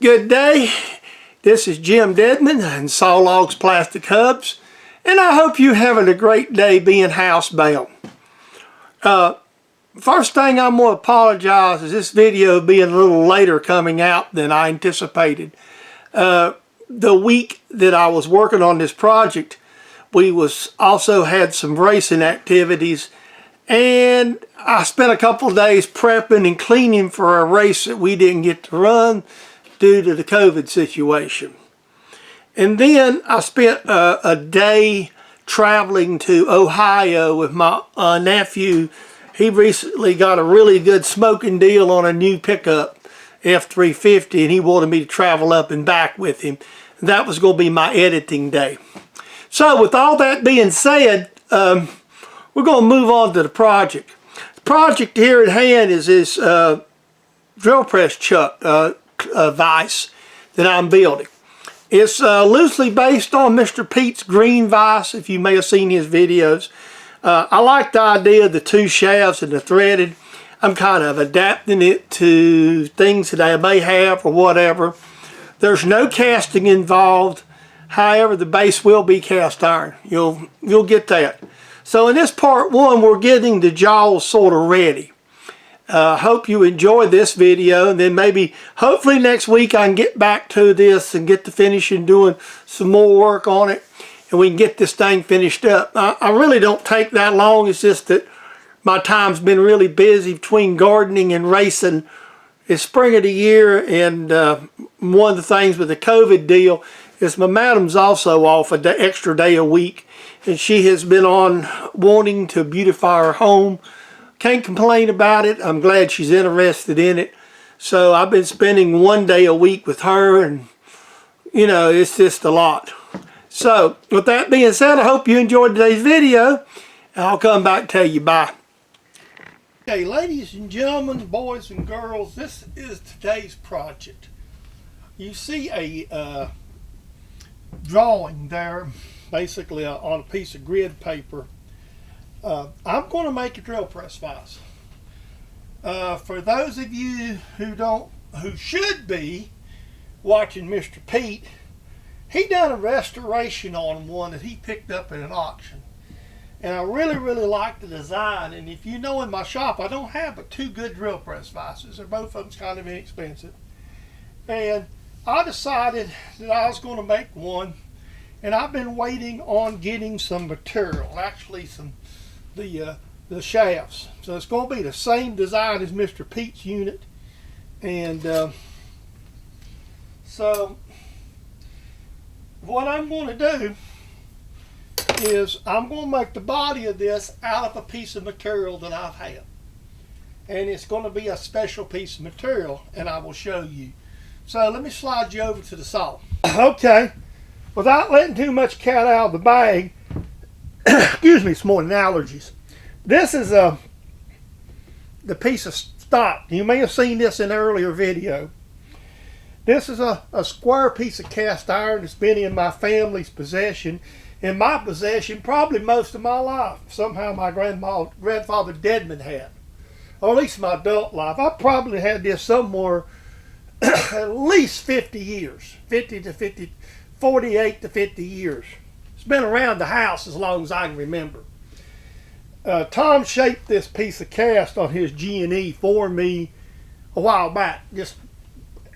Good day. This is Jim Deadman and Sawlogs Plastic Hubs, and I hope you're having a great day being housebound. First thing I'm going to apologize is this video being a little later coming out than I anticipated. The week that I was working on this project, we also had some racing activities, and I spent a couple of days prepping and cleaning for a race that we didn't get to run due to the COVID situation. And then I spent a day traveling to Ohio with my nephew. He recently got a really good smoking deal on a new pickup, F350, and he wanted me to travel up and back with him. That was going to be my editing day. So with all that being said, we're going to move on to the project. The project here at hand is this drill press chuck vise that I'm building. It's loosely based on Mr. Pete's green vise, if you may have seen his videos. I like the idea of the two shafts and the threaded. I'm kind of adapting it to things that I may have or whatever. There's no casting involved. However, the base will be cast iron. You'll get that. So in this part one, we're getting the jaws sort of ready. Hope you enjoy this video, and then maybe hopefully next week I can get back to this and get to finishing doing some more work on it, and we can get this thing finished up. I really don't take that long. It's just that my time's been really busy between gardening and racing. It's spring of the year, and one of the things with the COVID deal is my madam's also off an extra day a week, and she has been on wanting to beautify her home. Can't complain about it. I'm glad she's interested in it. So I've been spending one day a week with her, and you know, it's just a lot. So with that being said, I hope you enjoyed today's video, and I'll come back and tell you bye. Okay, ladies and gentlemen, boys and girls, this is today's project. You see a drawing there, basically on a piece of grid paper. I'm going to make a drill press vise. For those of you who should be watching Mr. Pete, he done a restoration on one that he picked up at an auction. And I really like the design. And if you know, in my shop, I don't have but two good drill press vises. They're both of them kind of inexpensive. And I decided that I was going to make one. And I've been waiting on getting some material, actually the shafts. So it's going to be the same design as Mr. Pete's unit. And so what I'm going to do is I'm going to make the body of this out of a piece of material that I've had. And it's going to be a special piece of material, and I will show you. So let me slide you over to the saw. Okay, without letting too much cat out of the bag, excuse me, it's more than allergies. This is the piece of stock. You may have seen this in an earlier video. This is a square piece of cast iron that's been in my family's possession, in my possession probably most of my life. Somehow my grandfather Deadman had, or at least my adult life. I probably had this somewhere at least 50 years, 48 to 50 years. It's been around the house as long as I can remember. Tom shaped this piece of cast on his G&E for me a while back, just,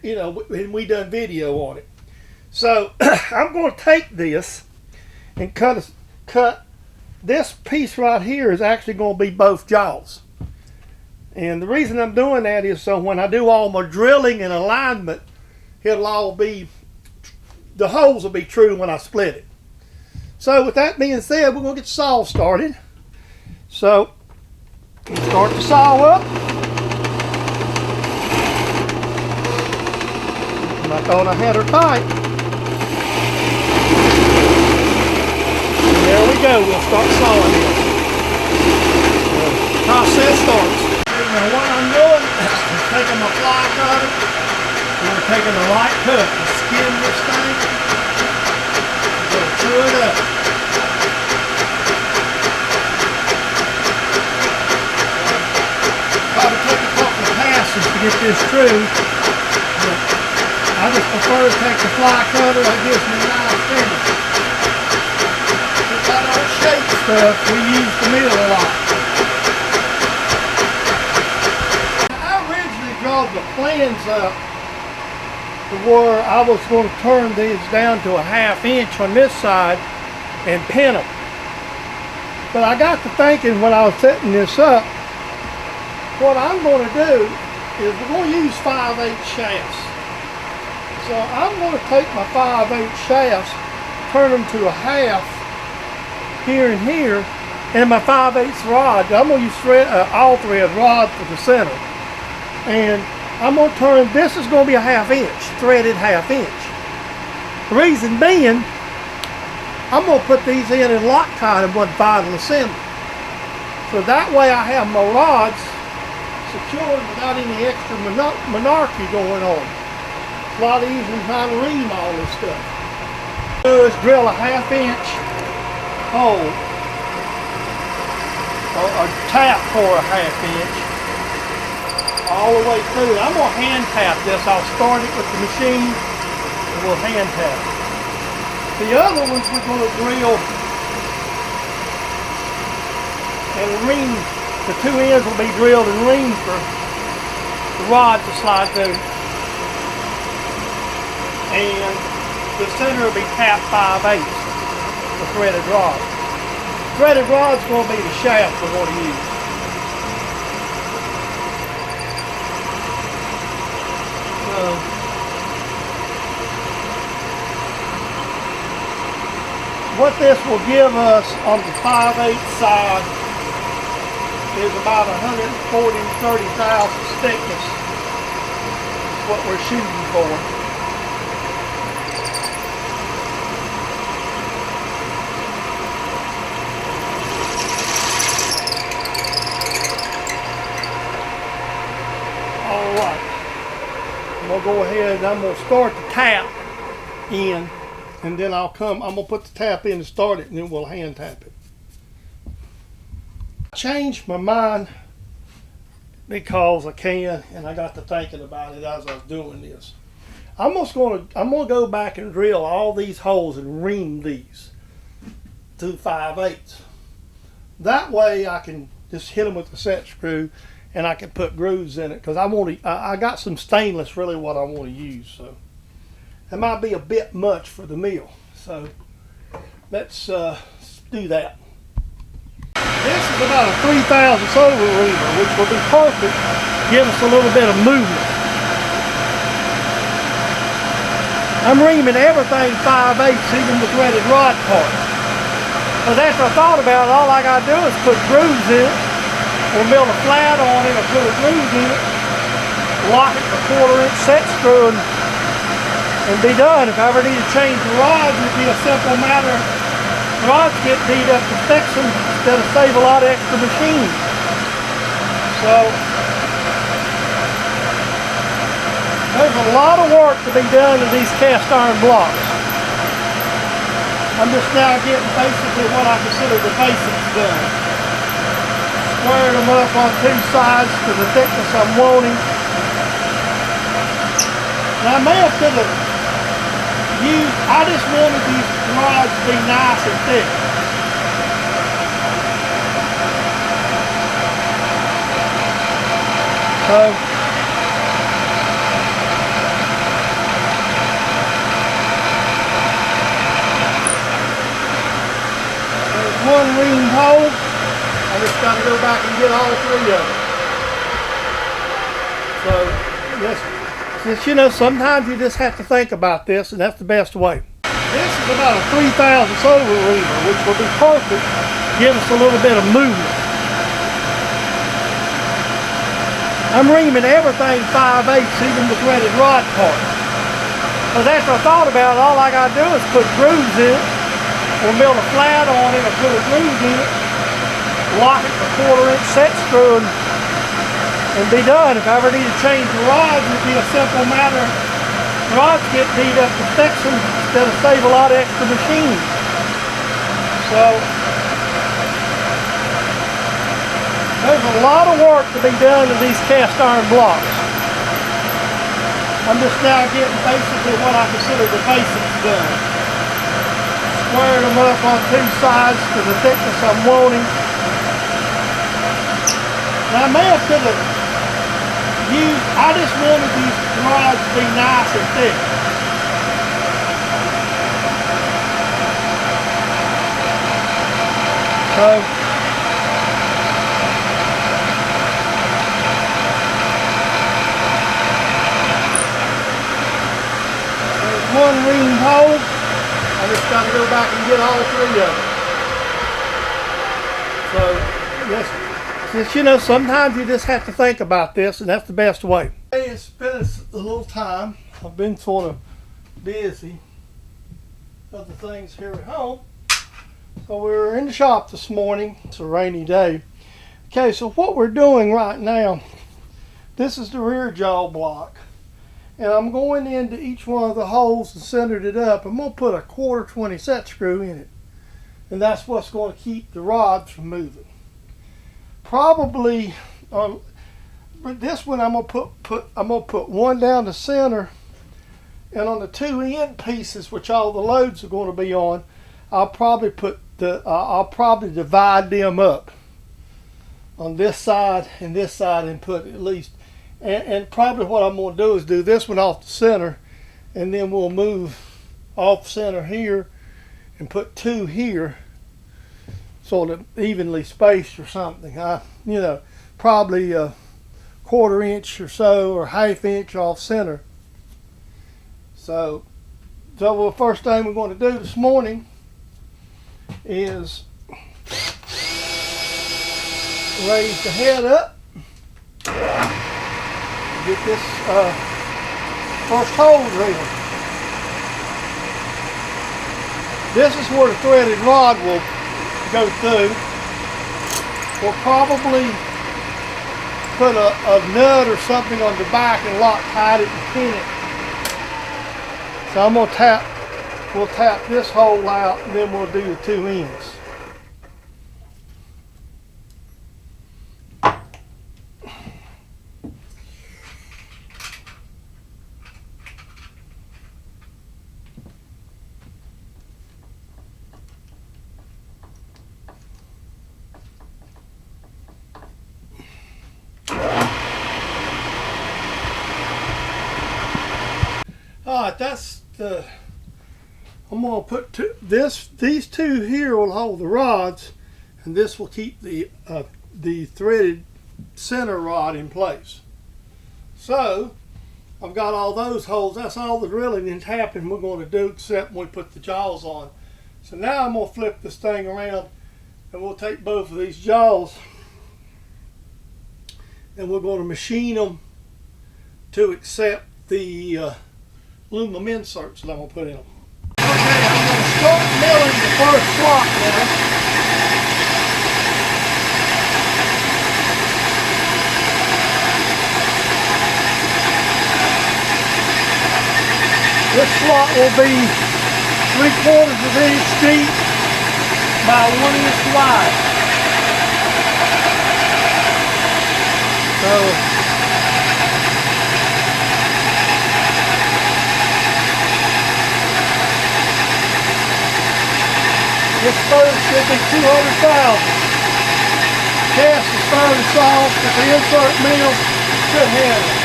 you know, and we done video on it. So I'm going to take this and cut this piece right here is actually going to be both jaws. And the reason I'm doing that is so when I do all my drilling and alignment, it'll all be, the holes will be true when I split it. So with that being said, we're going to get the saw started. So start the saw up. And I thought I had her tight. There we go, we'll start sawing it. The process starts. Now what I'm doing is taking my fly cutter, and we're taking a light cut and skin this thing. We're going to chew it up. Probably take a couple of passes to get this true, but I just prefer to take the fly cutter. That gives me a nice finish. Since I don't shape stuff, we use the mill a lot. I originally drew the plans up to where I was going to turn these down to a 1/2 inch on this side and pin them. But I got to thinking when I was setting this up, what I'm going to do is we're going to use 5/8 shafts. So I'm going to take my 5/8 shafts, turn them to a 1/2 here and here, and my 5/8 rod. I'm going to use all thread rod for the center. And I'm going to turn, this is going to be a 1/2 inch, threaded 1/2 inch. The reason being, I'm going to put these in Loctite in one final assembly. So that way I have my rods secured without any extra monarchy going on. It's a lot easier than trying to ream all this stuff. So let's drill a 1/2 inch hole, or tap for a 1/2 inch, all the way through. I'm going to hand tap this. I'll start it with the machine and we'll hand tap it. The other ones we're going to drill and ream. The two ends will be drilled and reamed for the rod to slide through. And the center will be tapped 5/8 for threaded rod. Threaded rod's going to be the shaft we're going to use. What this will give us on the 5/8 side is about 140 to 30 thousandths thickness. That's what we're shooting for. All right. I'm going to go ahead and I'm going to start the tap in. And then I'm going to put the tap in and start it, and then we'll hand tap it. I changed my mind because I can, and I got to thinking about it as I was doing this. I'm going to go back and drill all these holes and ream these to 5/8. That way I can just hit them with the set screw, and I can put grooves in it, because I got some stainless really what I want to use. So that might be a bit much for the mill, so let's do that. This is about a 3/1000 over reamer, which will be perfect, give us a little bit of movement. I'm reaming everything 5/8, even the threaded rod part. But after I thought about it, all I got to do is put grooves in it, or mill a flat on it, or put a groove in it, lock it with a 1/4 inch set screw, and be done. If I ever need to change the rods, it'd be a simple matter. Rods get beat up to fix them instead of save a lot of extra machines. So there's a lot of work to be done to these cast iron blocks. I'm just now getting basically what I consider the basics done. Squaring them up on two sides to the thickness I'm wanting. Now I may have to I just wanted these rods to be nice and thick. So there's one ream hole. I just got to go back and get all three of them. So yes. Since, you know, sometimes you just have to think about this, and that's the best way. This is about a 3/1000 over reamer, which will be perfect, give us a little bit of movement. I'm reaming everything 5/8, even the threaded rod part. Because after I thought about it, all I got to do is put grooves in it, or mill a flat on it, or put a groove in it, lock it with a 1/4 inch set screw, and be done. If I ever need to change the rods, it'd be a simple matter. Rods get beat up to fix them instead of save a lot of extra machines. So there's a lot of work to be done to these cast iron blocks. I'm just now getting basically what I consider the basics done. Squaring them up on two sides to the thickness I'm wanting. Now I may have could have used, I just wanted these rods to be nice and thick. So there's one ring hole. I just got to go back and get all three of them. So yes. Since, you know, sometimes you just have to think about this, and that's the best way. Hey, it's been a little time. I've been sort of busy with other things here at home. So we were in the shop this morning. It's a rainy day. Okay, so what we're doing right now, this is the rear jaw block. And I'm going into each one of the holes and centered it up. I'm going to put a 1/4 20 set screw in it. And that's what's going to keep the rods from moving. Probably on this one I'm gonna put one down the center, and on the two end pieces, which all the loads are going to be on, I'll probably divide them up on this side and put at least, and probably what I'm going to do is do this one off the center, and then we'll move off center here and put two here, sort of evenly spaced or something. You know, probably a 1/4 inch or so, or 1/2 inch off center. So the first thing we're going to do this morning is raise the head up, get this first hole drilled. This is where the threaded rod will go through. We'll probably put a nut or something on the back and lock tight it and pin it. So I'm going to we'll tap this hole out, and then we'll do the two ends. Alright, that's the, I'm going to put these two here will hold the rods, and this will keep the threaded center rod in place. So I've got all those holes. That's all the drilling and tapping we're going to do, except when we put the jaws on. So now I'm going to flip this thing around, and we'll take both of these jaws and we're going to machine them to accept the aluminum inserts that I'm going to put in them. Okay, I'm going to start milling the first block now. This slot will be 3/4 of an inch deep by 1 inch wide. So this stove should be 200,000. Cast is fairly soft, but the insert mill should handle it.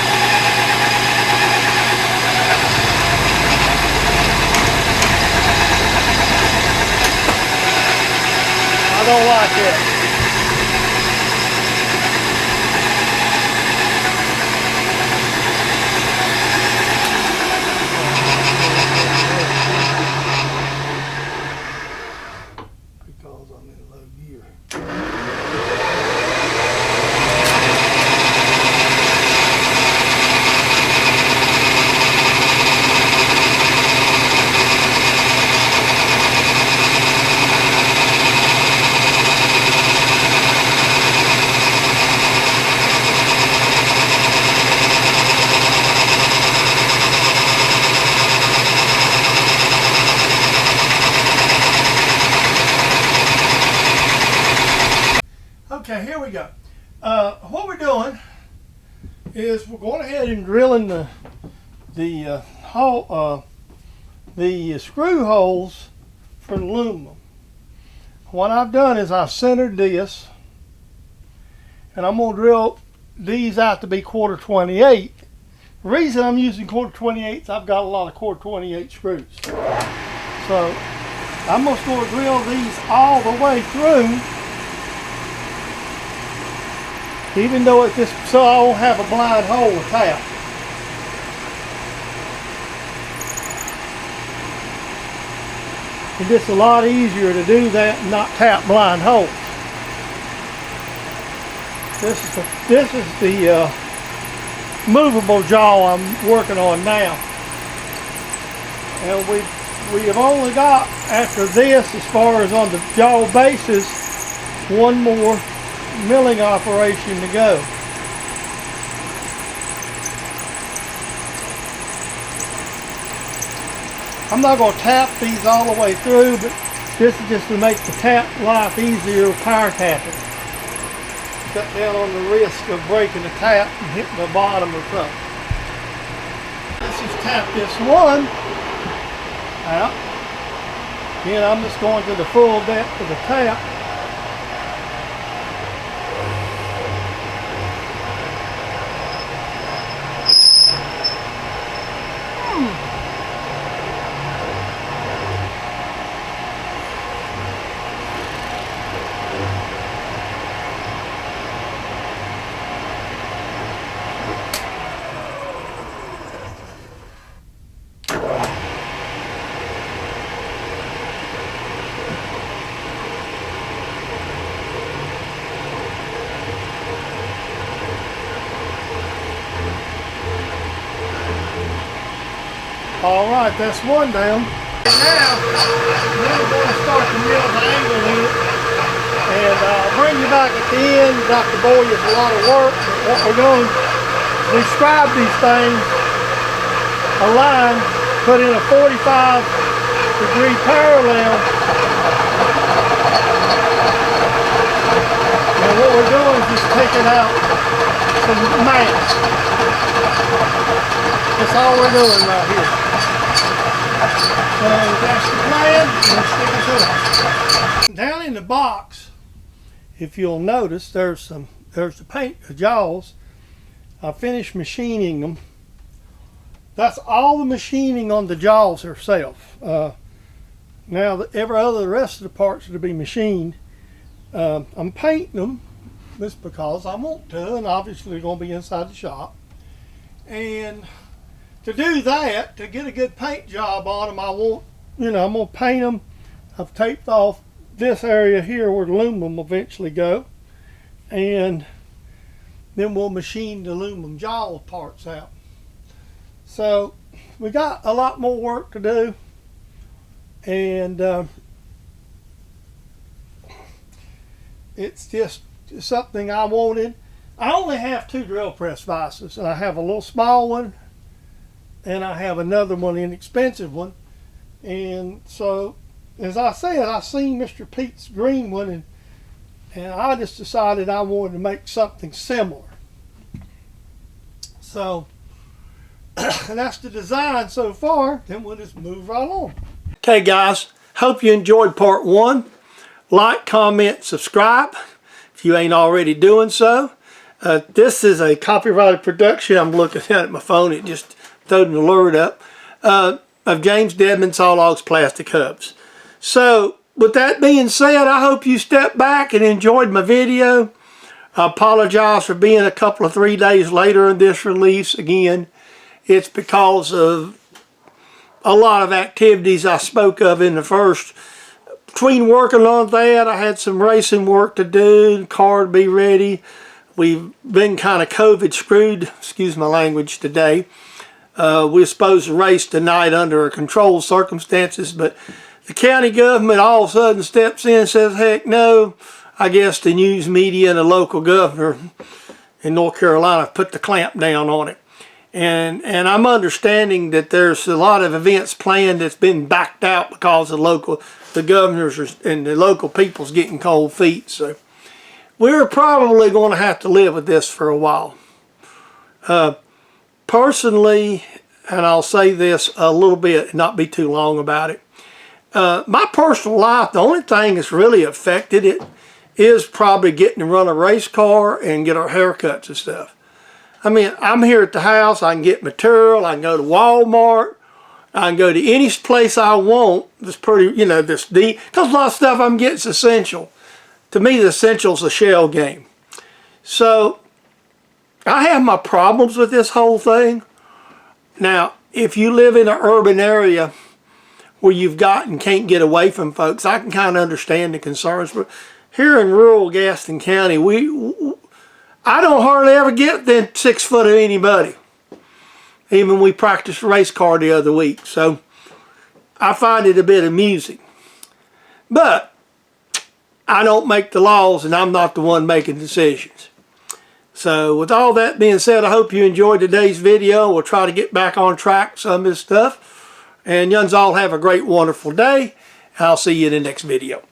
I don't like it. Because I'm in low gear. Okay, here we go. What we're doing is we're going ahead and drilling the screw holes for the aluminum. What I've done is I've centered this, and I'm going to drill these out to be 1/4-28. The reason I'm using 1/4-28 is I've got a lot of 1/4-28 screws. So I'm just going to drill these all the way through, even though it's just so I won't have a blind hole to tap. It's just a lot easier to do that and not tap blind holes. This is the movable jaw I'm working on now, and we have only got, after this, as far as on the jaw bases, one more milling operation to go. I'm not going to tap these all the way through, but this is just to make the tap life easier with power tapping. Cut down on the risk of breaking the tap and hitting the bottom or something. Let's just tap this one out. Again, I'm just going to the full depth of the tap. All right, that's one down. And now, we're going to start to mill the angle here. And I'll bring you back at the end, not to bore you with a lot of work. But what we're going to describe these things, a line, put in a 45-degree parallel. And what we're doing is just taking out some mass. That's all we're doing right here. So that's the plan. Let's stick it to it. Down in the box, if you'll notice, there's the paint, the jaws. I finished machining them. That's all the machining on the jaws herself. Now the rest of the parts are to be machined. I'm painting them just because I want to, and obviously they're going to be inside the shop. And to do that, to get a good paint job on them, I'm going to paint them. I've taped off this area here where the aluminum will eventually go, and then we'll machine the aluminum jaw parts out. So we got a lot more work to do, and it's just something I wanted. I only have 2 drill press vices, and I have a little small one and I have another one, inexpensive one. And so, as I said, I seen Mr. Pete's green one, and I just decided I wanted to make something similar. So that's the design so far. Then we'll just move right on. Okay guys, hope you enjoyed part 1. Like, comment, subscribe if you ain't already doing so. This is a copyrighted production. I'm looking at my phone, it just throwed an alert up, of James Dedman Saw Logs Plastic Hubs. So with that being said, I hope you stepped back and enjoyed my video. I apologize for being a couple of 3 days later in this release. Again, it's because of a lot of activities I spoke of in the first. Between working on that, I had some racing work to do, the car to be ready. We've been kind of COVID screwed, excuse my language, today. We're supposed to race tonight under controlled circumstances, but the county government all of a sudden steps in and says, heck no. I guess the news media and the local governor in North Carolina put the clamp down on it. And I'm understanding that there's a lot of events planned that's been backed out because the governors and the local people's getting cold feet. So we're probably going to have to live with this for a while. Personally, and I'll say this a little bit and not be too long about it. My personal life, the only thing that's really affected it is probably getting to run a race car and get our haircuts and stuff. I mean, I'm here at the house, I can get material, I can go to Walmart, I can go to any place I want that's pretty, you know, this deep, because a lot of stuff I'm getting is essential. To me, the essential is a shell game. So, I have my problems with this whole thing. Now, if you live in an urban area where you've got and can't get away from folks, I can kind of understand the concerns. But here in rural Gaston County, I don't hardly ever get within 6 foot of anybody. Even we practiced race car the other week. So I find it a bit amusing. But I don't make the laws and I'm not the one making decisions. So with all that being said, I hope you enjoyed today's video. We'll try to get back on track with some of this stuff. And y'all have a great, wonderful day. I'll see you in the next video.